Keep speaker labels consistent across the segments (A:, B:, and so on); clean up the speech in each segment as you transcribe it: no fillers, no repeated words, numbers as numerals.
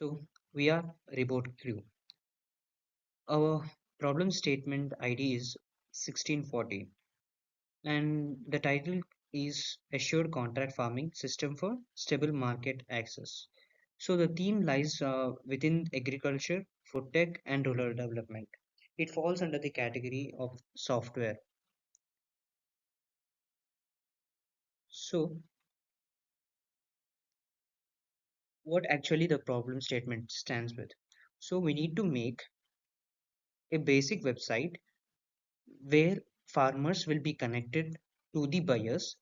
A: So we are REBOOT CREW. Our problem statement ID is 1640 and the title is Assured Contract Farming System for Stable Market Access. So the theme lies within agriculture, food tech and rural development. It falls under the category of software. So what actually the problem statement stands with? So we need to make a basic website where farmers will be connected to the buyers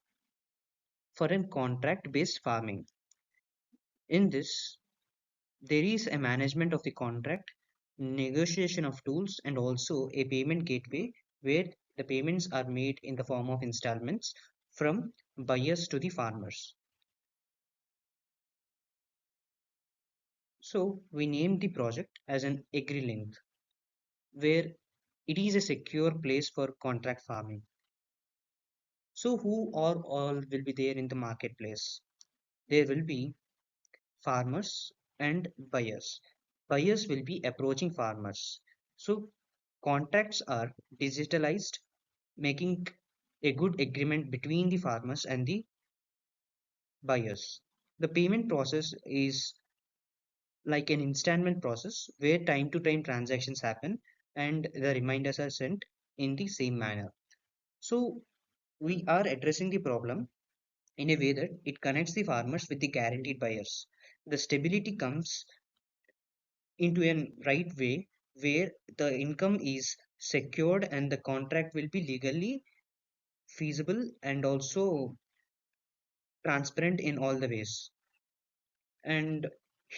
A: for a contract based farming. In this, there is a management of the contract, negotiation of tools, and also a payment gateway where the payments are made in the form of installments from buyers to the farmers. So we named the project as an AgriLink, where it is a secure place for contract farming. So who or all will be there in the marketplace? There will be farmers and buyers. Buyers will be approaching farmers. So contracts are digitalized, making a good agreement between the farmers and the buyers. The payment process is like an installment process where time to time transactions happen and the reminders are sent in the same manner. So we are addressing the problem in a way that it connects the farmers with the guaranteed buyers. The stability comes into a right way where the income is secured and the contract will be legally feasible and also transparent in all the ways. And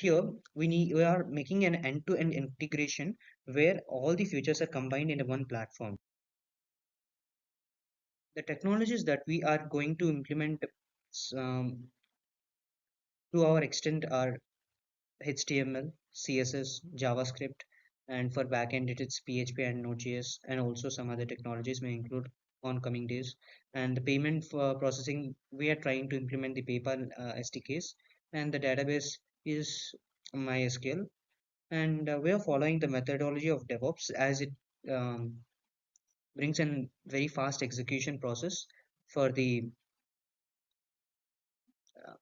A: here we are making an end-to-end integration where all the features are combined in one platform. The technologies that we are going to implement um, to our extent are HTML, CSS, JavaScript, and for backend it is PHP and Node.js, and also some other technologies may include on coming days. And the payment for processing, we are trying to implement the PayPal SDKs, and the database is MySQL. And we are following the methodology of DevOps as it um, brings in very fast execution process for the uh,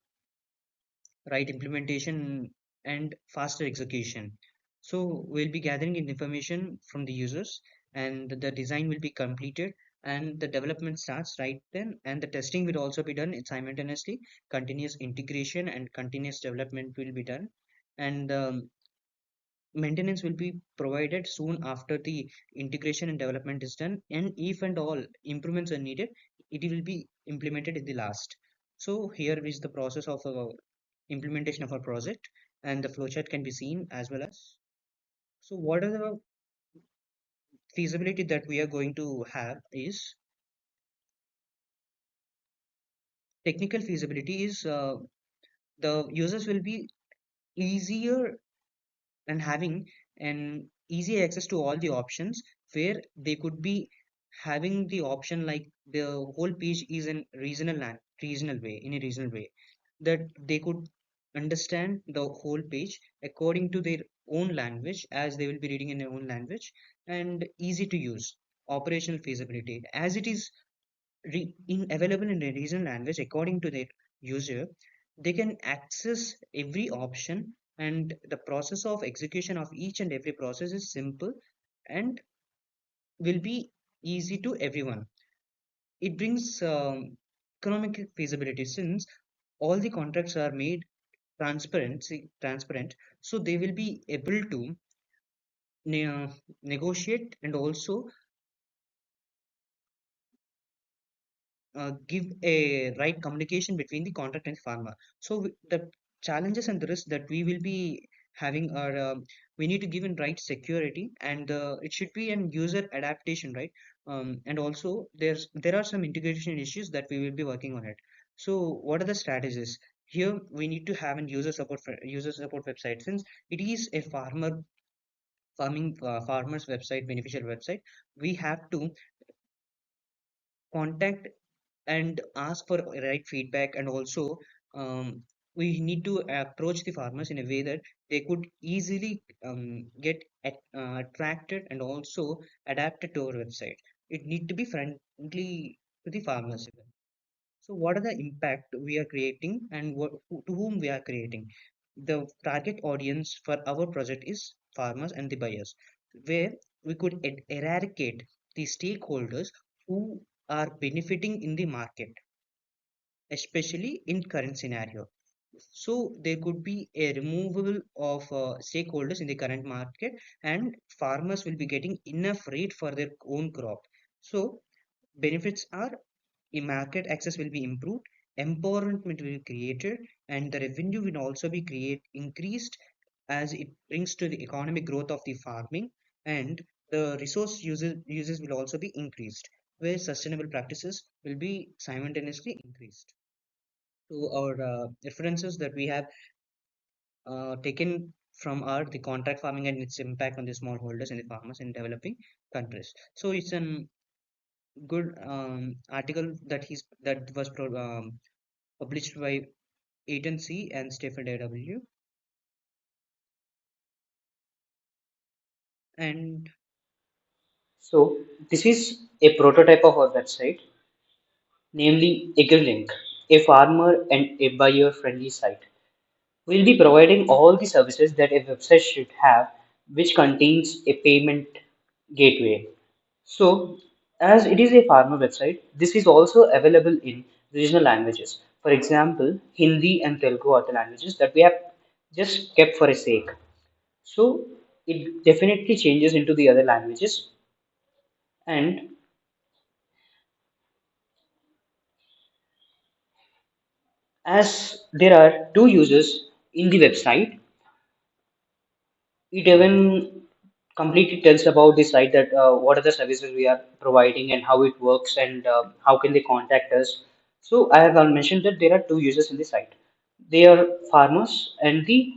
A: right implementation and faster execution. So we'll be gathering in information from the users and the design will be completed and the development starts right then and the testing will also be done simultaneously. Continuous integration and continuous development will be done and maintenance will be provided soon after the integration and development is done, and if and all improvements are needed it will be implemented in the last. So here is the process of implementation of our project and the flowchart can be seen as well as. So what are the feasibility that we are going to have is technical feasibility is the users will be easier and having an easy access to all the options where they could be having the option like the whole page is in regional way in a regional way that they could understand the whole page according to their own language as they will be reading in their own language and easy to use operational feasibility as it is available in a regional language according to their user. They can access every option and the process of execution of each and every process is simple and will be easy to everyone. It brings economic feasibility since all the contracts are made transparent, so they will be able to ne- negotiate and also give a right communication between the contract and farmer. So the challenges and the risks that we will be having are we need to give in right security and it should be an user adaptation, right? And also there are some integration issues that we will be working on it. So what are the strategies? Here we need to have an user support website since it is a farmers website, beneficial website. We have to contact and ask for right feedback and also um, we need to approach the farmers in a way that they could easily get attracted and also adapted to our website. It need to be friendly to the farmers. So what are the impact we are creating and to whom we are creating? The target audience for our project is farmers and the buyers, where we could eradicate the stakeholders who are benefiting in the market, especially in current scenario. So there could be a removal of stakeholders in the current market, and farmers will be getting enough rate for their own crop. So benefits are market access will be improved, empowerment will be created, and the revenue will also be increased as it brings to the economic growth of the farming, and the resource uses will also be increased, where sustainable practices will be simultaneously increased. So our references that we have taken from are the contract farming and its impact on the smallholders and the farmers in developing countries. So it's an good article that was published by Agency and Stephen A.W. And
B: So this is a prototype of our website, namely AgriLink, a farmer and a buyer friendly site. We'll be providing all the services that a website should have, which contains a payment gateway. So, as it is a farmer website, this is also available in regional languages. For example, Hindi and Telugu are the languages that we have just kept for a sake. So, it definitely changes into the other languages. And as there are two users in the website, it even completely tells about the site that what are the services we are providing and how it works and how can they contact us. So I have mentioned that there are two users in the site. They are farmers and the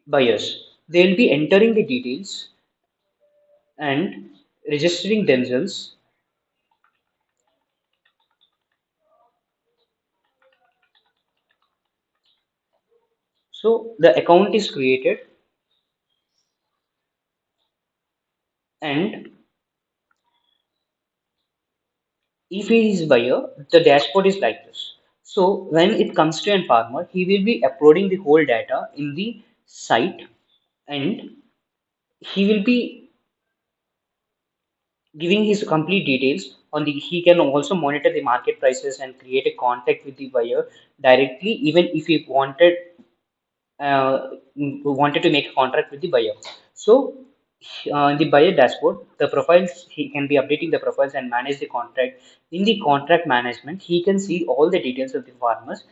B: buyers. They'll be entering the details and registering themselves. So the account is created, and if he is buyer, the dashboard is like this. So when it comes to a farmer, he will be uploading the whole data in the site, and he will be giving his complete details on the. He can also monitor the market prices and create a contact with the buyer directly, even if he wanted to make a contract with the buyer. So, in the buyer dashboard, the profiles, he can be updating the profiles and manage the contract. In the contract management, he can see all the details of the farmers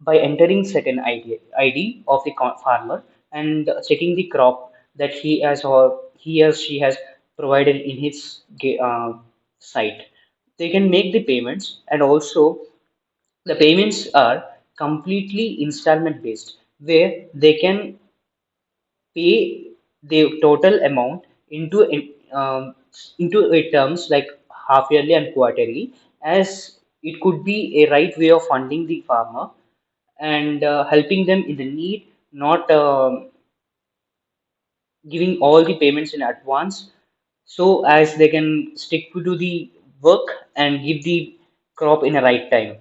B: by entering certain ID of the farmer and checking the crop that he or she has provided in his site. They can make the payments, and also the payments are completely installment based, where they can pay the total amount into into a terms like half yearly and quarterly, as it could be a right way of funding the farmer and helping them in the need, not giving all the payments in advance, so as they can stick to the work and give the crop in a right time.